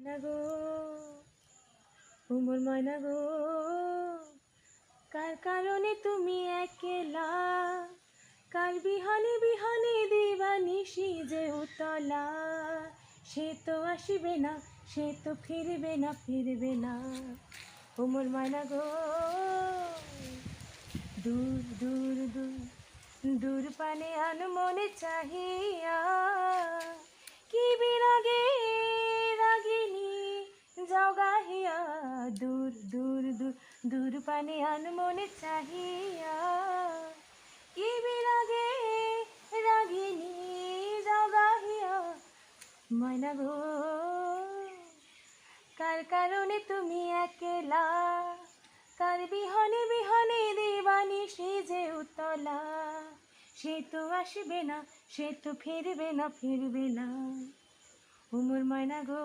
ময়না গো, ও মোর ময়না গো, কার কারণে তুমি একলা, কার বিহনে বিহনে দিবানিশি যে উতলা। সে তো আসিবে না, সে তো ফিরবে না, ফিরবে না। ও মোর ময়না গো, দূর দূর দূর দূর পানে আনমনে চাহিয়া, কি বিরাগে রাগিনী যাও গাহিয়া। দূর দূর দূর দূর পানে আনমনে চাহিয়া, কি বিরাগে রাগিনী যাও গাহিয়া। ময়না গো, কার কারণে তুমি একলা, কার বিহনে বিহনে দিবানিশি যে উতলা। সে তো আসবে না, সে তো ফিরবে না, ফিরবে না। ও মোর ময়না গো।